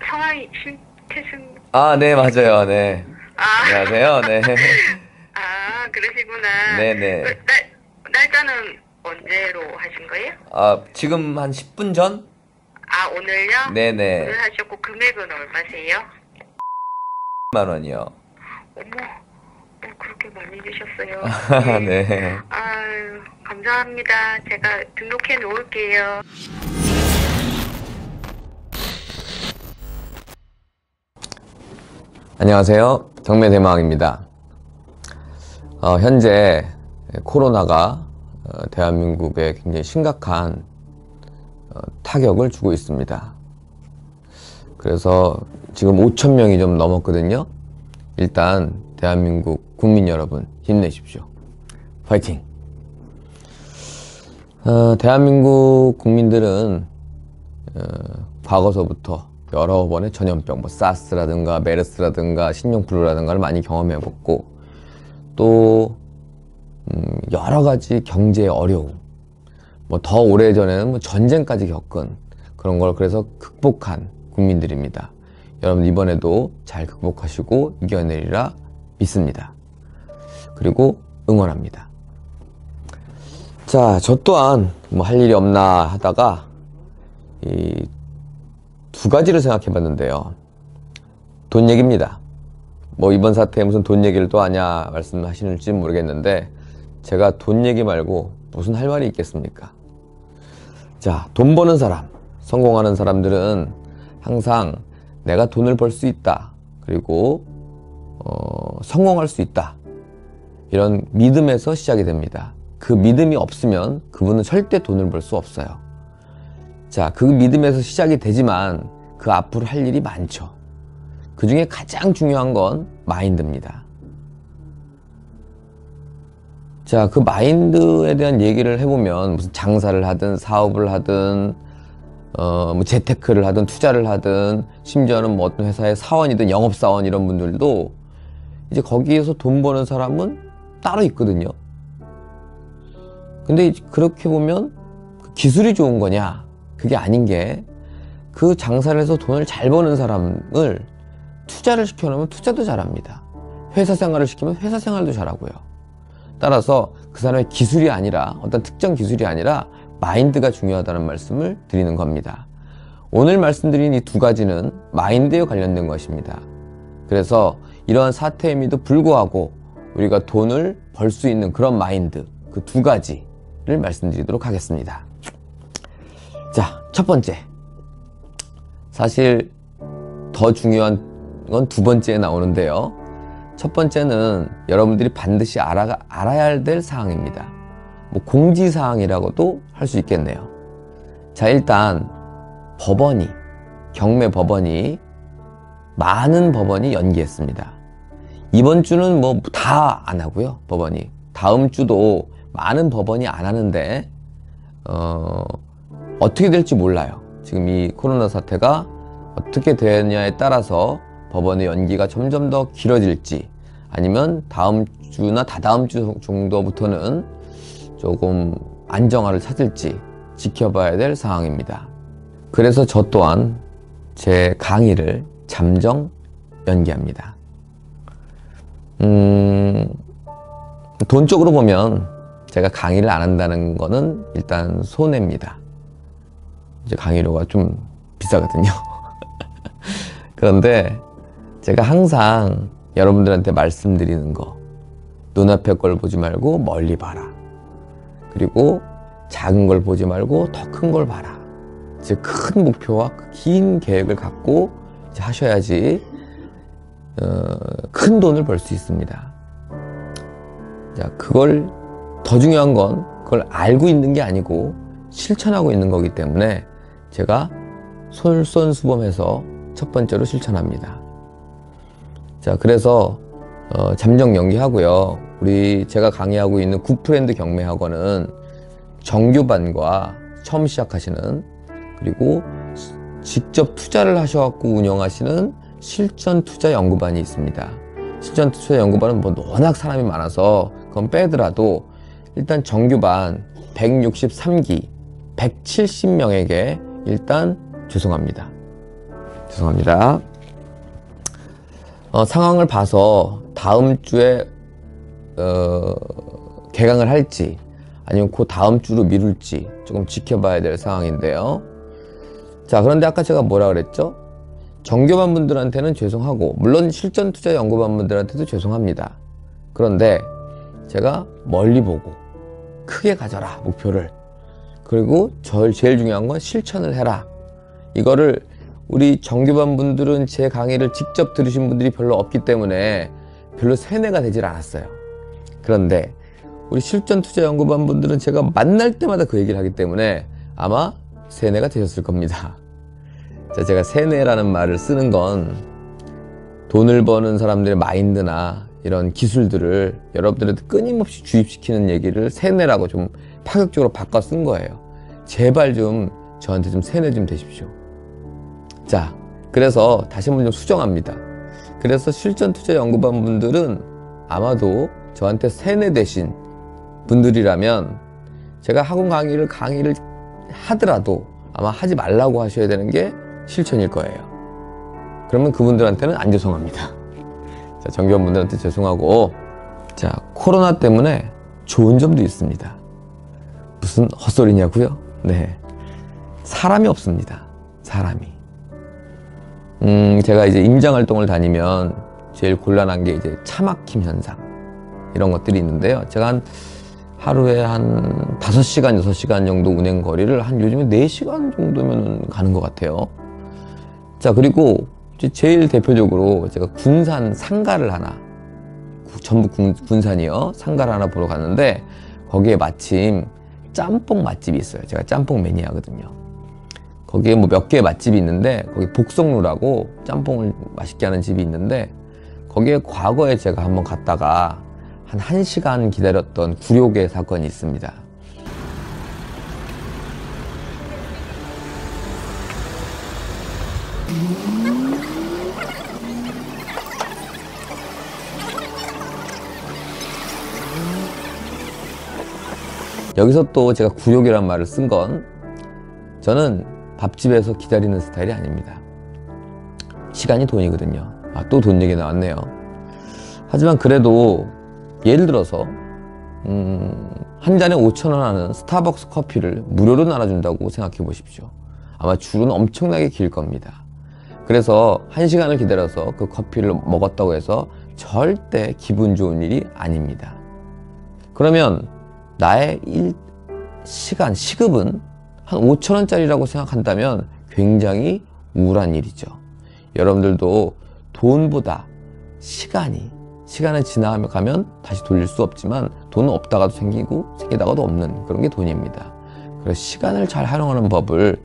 성함이 신태승. 아, 네, 맞아요. 네. 아, 안녕하세요. 네. 아, 그러시구나. 네네. 날짜는 언제로 하신 거예요? 아, 지금 한 10분 전? 아, 오늘요? 네네. 오늘 하셨고, 금액은 얼마세요? 10만 원이요. 어머, 그렇게 많이 주셨어요. 아, 네. 네. 아유, 감사합니다. 제가 등록해 놓을게요. 안녕하세요. 경매대망입니다. 현재 코로나가 대한민국에 굉장히 심각한 타격을 주고 있습니다. 그래서 지금 5천 명이 좀 넘었거든요. 일단 대한민국 국민 여러분 힘내십시오. 파이팅! 대한민국 국민들은 과거서부터 여러 번의 전염병, 뭐 사스라든가 메르스라든가 신종플루라든가를 많이 경험해봤고, 또 여러 가지 경제의 어려움, 뭐 더 오래전에는 뭐 전쟁까지 겪은 그런 걸 그래서 극복한 국민들입니다. 여러분 이번에도 잘 극복하시고 이겨내리라 믿습니다. 그리고 응원합니다. 자, 저 또한 뭐 할 일이 없나 하다가 이 두 가지를 생각해 봤는데요. 돈 얘기입니다. 뭐 이번 사태에 무슨 돈 얘기를 또 하냐 말씀하시는지 모르겠는데, 제가 돈 얘기 말고 무슨 할 말이 있겠습니까? 자, 돈 버는 사람, 성공하는 사람들은 항상 내가 돈을 벌 수 있다, 그리고 성공할 수 있다, 이런 믿음에서 시작이 됩니다. 그 믿음이 없으면 그분은 절대 돈을 벌 수 없어요. 자, 그 믿음에서 시작이 되지만 그 앞으로 할 일이 많죠. 그 중에 가장 중요한 건 마인드입니다. 자, 그 마인드에 대한 얘기를 해보면 무슨 장사를 하든 사업을 하든 뭐 재테크를 하든 투자를 하든, 심지어는 뭐 어떤 회사의 사원이든 영업사원 이런 분들도 이제 거기에서 돈 버는 사람은 따로 있거든요. 근데 그렇게 보면 기술이 좋은 거냐? 그게 아닌 게, 그 장사를 해서 돈을 잘 버는 사람을 투자를 시켜놓으면 투자도 잘합니다. 회사 생활을 시키면 회사 생활도 잘하고요. 따라서 그 사람의 기술이 아니라, 어떤 특정 기술이 아니라 마인드가 중요하다는 말씀을 드리는 겁니다. 오늘 말씀드린 이 두 가지는 마인드에 관련된 것입니다. 그래서 이러한 사태임에도 불구하고 우리가 돈을 벌 수 있는 그런 마인드, 그 두 가지를 말씀드리도록 하겠습니다. 자, 첫 번째. 사실 더 중요한 건 두 번째에 나오는데요. 첫 번째는 여러분들이 반드시 알아야 될 사항입니다. 뭐 공지사항이라고도 할 수 있겠네요. 자, 일단 경매 법원이 많은 법원이 연기했습니다. 이번 주는 뭐 다 안 하고요, 법원이. 다음 주도 많은 법원이 안 하는데 어떻게 될지 몰라요. 지금 이 코로나 사태가 어떻게 되느냐에 따라서 법원의 연기가 점점 더 길어질지, 아니면 다음 주나 다다음 주 정도부터는 조금 안정화를 찾을지 지켜봐야 될 상황입니다. 그래서 저 또한 제 강의를 잠정 연기합니다. 돈적으로 보면 제가 강의를 안 한다는 거는 일단 손해입니다. 이제 강의료가 좀 비싸거든요. 그런데 제가 항상 여러분들한테 말씀드리는 거, 눈앞의 걸 보지 말고 멀리 봐라. 그리고 작은 걸 보지 말고 더 큰 걸 봐라. 이제 큰 목표와 긴 계획을 갖고 이제 하셔야지 큰 돈을 벌 수 있습니다. 자, 그걸 더 중요한 건 그걸 알고 있는 게 아니고 실천하고 있는 거기 때문에 제가 솔선수범해서 첫 번째로 실천합니다. 자, 그래서 잠정 연기하고요. 제가 강의하고 있는 굿프렌드 경매학원은 정규반과 처음 시작하시는, 그리고 직접 투자를 하셔갖고 운영하시는 실전 투자 연구반이 있습니다. 실전 투자 연구반은 뭐 워낙 사람이 많아서 그건 빼더라도 일단 정규반 163기 170명에게 일단 죄송합니다. 죄송합니다. 상황을 봐서 다음 주에 개강을 할지 아니면 그 다음 주로 미룰지 조금 지켜봐야 될 상황인데요. 자, 그런데 아까 제가 뭐라 그랬죠? 정교반 분들한테는 죄송하고 물론 실전투자 연구반 분들한테도 죄송합니다. 그런데 제가 멀리 보고 크게 가져라 목표를. 그리고 제일 중요한 건 실천을 해라. 이거를 우리 정교반 분들은 제 강의를 직접 들으신 분들이 별로 없기 때문에 별로 세뇌가 되질 않았어요. 그런데 우리 실전투자 연구반 분들은 제가 만날 때마다 그 얘기를 하기 때문에 아마 세뇌가 되셨을 겁니다. 자, 제가 세뇌라는 말을 쓰는 건 돈을 버는 사람들의 마인드나 이런 기술들을 여러분들한테 끊임없이 주입시키는 얘기를 세뇌라고 좀 파격적으로 바꿔 쓴 거예요. 제발 좀 저한테 좀 세뇌 좀 되십시오. 자, 그래서 다시 한번 좀 수정합니다. 그래서 실전투자 연구반 분들은 아마도 저한테 세뇌되신 분들이라면 제가 학원 강의를 하더라도 아마 하지 말라고 하셔야 되는 게 실천일 거예요. 그러면 그분들한테는 안 죄송합니다. 자, 정교원분들한테 죄송하고, 자, 코로나 때문에 좋은 점도 있습니다. 무슨 헛소리냐고요? 네, 사람이 없습니다. 사람이. 제가 이제 임장활동을 다니면 제일 곤란한 게 이제 차 막힘 현상 이런 것들이 있는데요. 제가 한 하루에 한 5시간, 6시간 정도 운행 거리를 한 요즘에 4시간 정도면 가는 것 같아요. 자, 그리고 제일 대표적으로 제가 군산 상가를 하나, 전북 군산이요, 상가를 하나 보러 갔는데 거기에 마침 짬뽕 맛집이 있어요. 제가 짬뽕 매니아거든요. 거기에 뭐 몇 개 맛집이 있는데 거기 복성루라고 짬뽕을 맛있게 하는 집이 있는데 거기에 과거에 제가 한번 갔다가 한 1시간 기다렸던 굴욕의 사건이 있습니다. 여기서 또 제가 굴욕이란 말을 쓴 건 저는 밥집에서 기다리는 스타일이 아닙니다. 시간이 돈이거든요. 아, 또 돈 얘기 나왔네요. 하지만 그래도 예를 들어서 한 잔에 5,000원 하는 스타벅스 커피를 무료로 나눠준다고 생각해 보십시오. 아마 줄은 엄청나게 길 겁니다. 그래서 1시간을 기다려서 그 커피를 먹었다고 해서 절대 기분 좋은 일이 아닙니다. 그러면 나의 시급은 한 5,000원짜리라고 생각한다면 굉장히 우울한 일이죠. 여러분들도 돈보다 시간을 지나가면 다시 돌릴 수 없지만 돈은 없다가도 생기고 생기다가도 없는 그런 게 돈입니다. 그래서 시간을 잘 활용하는 법을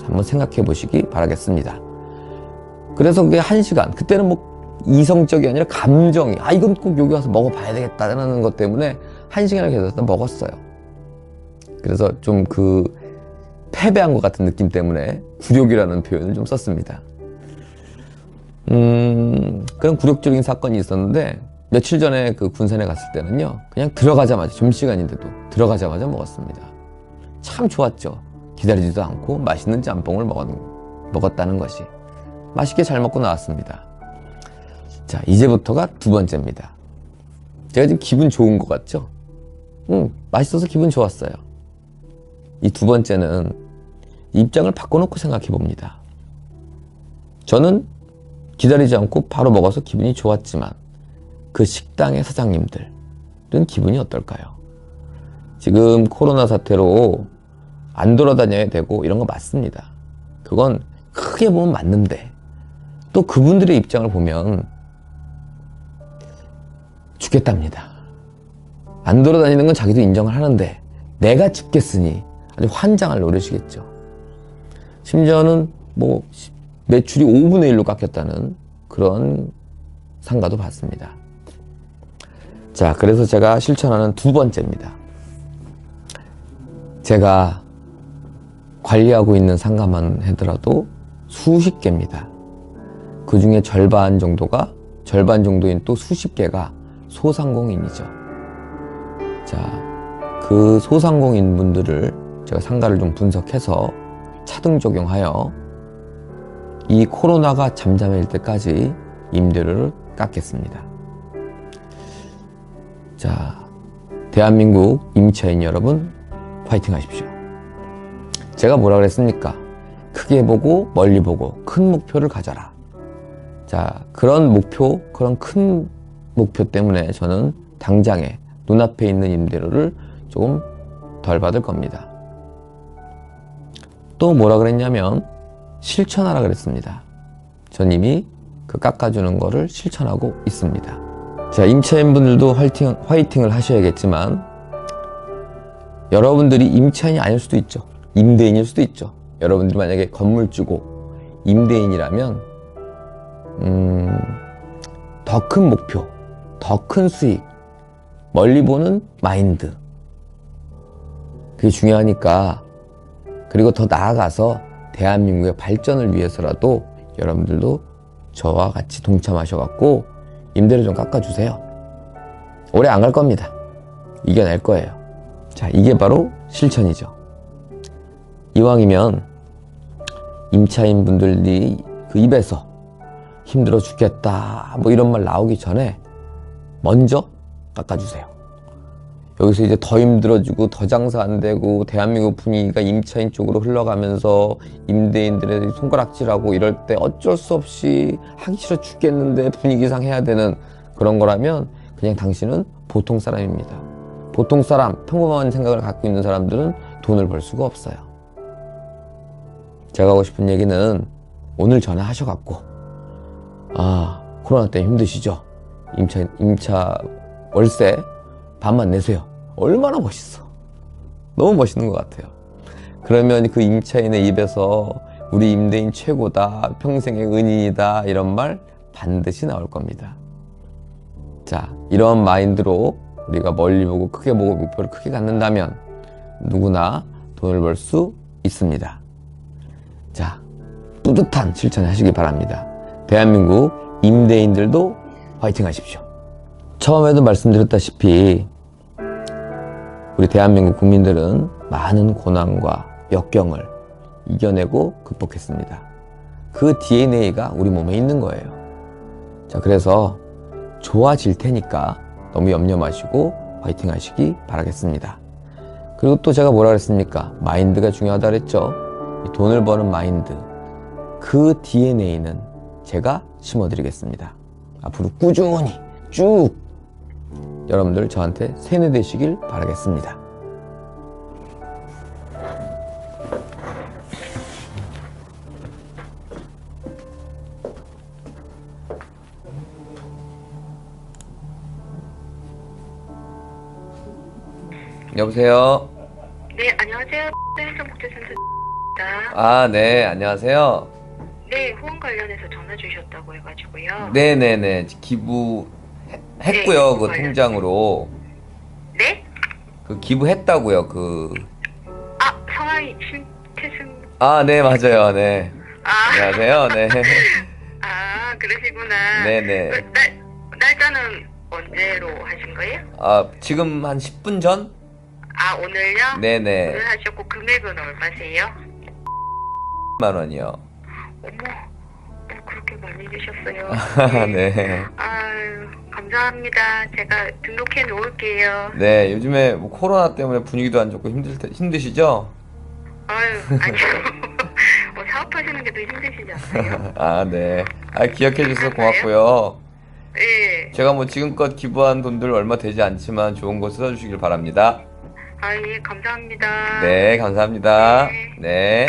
한번 생각해 보시기 바라겠습니다. 그래서 그게 1시간, 그때는 뭐 이성적이 아니라 감정이, 아, 이건 꼭 여기 와서 먹어봐야 되겠다는 것 때문에 1시간을 기다려서 먹었어요. 그래서 좀 패배한 것 같은 느낌 때문에 굴욕이라는 표현을 좀 썼습니다. 그런 굴욕적인 사건이 있었는데 며칠 전에 그 군산에 갔을 때는요, 그냥 들어가자마자, 점심시간인데도 들어가자마자 먹었습니다. 참 좋았죠. 기다리지도 않고 맛있는 짬뽕을 먹었다는 것이. 맛있게 잘 먹고 나왔습니다. 자, 이제부터가 두 번째입니다. 제가 지금 기분 좋은 것 같죠? 맛있어서 기분 좋았어요. 이 두 번째는 입장을 바꿔놓고 생각해 봅니다. 저는 기다리지 않고 바로 먹어서 기분이 좋았지만 그 식당의 사장님들은 기분이 어떨까요? 지금 코로나 사태로 안 돌아다녀야 되고 이런 거 맞습니다. 그건 크게 보면 맞는데 또 그분들의 입장을 보면 죽겠답니다. 안 돌아다니는 건 자기도 인정을 하는데 내가 죽겠으니 아주 환장할 노릇이겠죠. 심지어는 뭐 매출이 5분의 1로 깎였다는 그런 상가도 봤습니다. 자, 그래서 제가 실천하는 두 번째입니다. 제가 관리하고 있는 상가만 하더라도 수십 개입니다. 그 중에 절반 정도인 또 수십 개가 소상공인이죠. 자, 그 소상공인 분들을 제가 상가를 좀 분석해서 차등 적용하여 이 코로나가 잠잠해질 때까지 임대료를 깎겠습니다. 자, 대한민국 임차인 여러분, 파이팅 하십시오. 제가 뭐라 그랬습니까? 크게 보고 멀리 보고 큰 목표를 가져라. 자, 그런 목표, 그런 큰 목표 때문에 저는 당장에 눈앞에 있는 임대료를 조금 덜 받을 겁니다. 또 뭐라 그랬냐면 실천하라 그랬습니다. 전 이미 그 깎아주는 거를 실천하고 있습니다. 자, 임차인분들도 화이팅을 하셔야겠지만 여러분들이 임차인이 아닐 수도 있죠. 임대인일 수도 있죠. 여러분들이 만약에 건물주고 임대인이라면 더 큰 목표, 더 큰 수익, 멀리 보는 마인드, 그게 중요하니까. 그리고 더 나아가서 대한민국의 발전을 위해서라도 여러분들도 저와 같이 동참하셔갖고 임대료 좀 깎아주세요. 오래 안 갈 겁니다. 이겨낼 거예요. 자, 이게 바로 실천이죠. 이왕이면 임차인 분들이 그 입에서 힘들어 죽겠다 뭐 이런 말 나오기 전에 먼저 깎아주세요. 여기서 이제 더 힘들어지고 더 장사 안 되고 대한민국 분위기가 임차인 쪽으로 흘러가면서 임대인들의 손가락질하고 이럴 때 어쩔 수 없이 하기 싫어 죽겠는데 분위기상 해야 되는 그런 거라면 그냥 당신은 보통 사람입니다. 보통 사람, 평범한 생각을 갖고 있는 사람들은 돈을 벌 수가 없어요. 제가 하고 싶은 얘기는 오늘 전화하셔갖고 코로나 때문에 힘드시죠? 임차 월세 반만 내세요. 얼마나 멋있어. 너무 멋있는 것 같아요. 그러면 그 임차인의 입에서 우리 임대인 최고다, 평생의 은인이다 이런 말 반드시 나올 겁니다. 자, 이런 마인드로 우리가 멀리 보고 크게 보고 목표를 크게 갖는다면 누구나 돈을 벌 수 있습니다. 자, 뿌듯한 실천하시기 바랍니다. 대한민국 임대인들도 화이팅 하십시오. 처음에도 말씀드렸다시피 우리 대한민국 국민들은 많은 고난과 역경을 이겨내고 극복했습니다. 그 DNA가 우리 몸에 있는 거예요. 자, 그래서 좋아질 테니까 너무 염려 마시고 화이팅 하시기 바라겠습니다. 그리고 또 제가 뭐라 그랬습니까? 마인드가 중요하다 그랬죠. 이 돈을 버는 마인드, 그 DNA는 제가 심어드리겠습니다. 앞으로 꾸준히 쭉 여러분들 저한테 세뇌되시길 바라겠습니다. 여보세요? 네, 안녕하세요. 행정복지센터입니다. 아, 네, 안녕하세요. 네, 후원 관련해서 전화 주셨다고 해가지고요. 네네네, 기부했고요. 네, 그 통장으로. 네? 그 기부했다고요. 성함이 신태승. 아, 네, 맞아요. 네. 안녕하세요. 네. 그러시구나. 네네. 날짜는 언제로 하신 거예요? 지금 한 10분 전? 오늘요? 네네. 오늘 하셨고, 금액은 얼마세요? 10만 원이요. 어머, 그렇게 많이 주셨어요. 네. 감사합니다. 제가 등록해 놓을게요. 네, 요즘에 뭐 코로나 때문에 분위기도 안 좋고 힘드시죠? 아니요. 사업하시는 게 더 힘드시지 않나요? 네. 기억해 주셔서 고맙고요. 네. 제가 뭐 지금껏 기부한 돈들 얼마 되지 않지만 좋은 거 써주시길 바랍니다. 예, 감사합니다. 네, 감사합니다. 네. 네.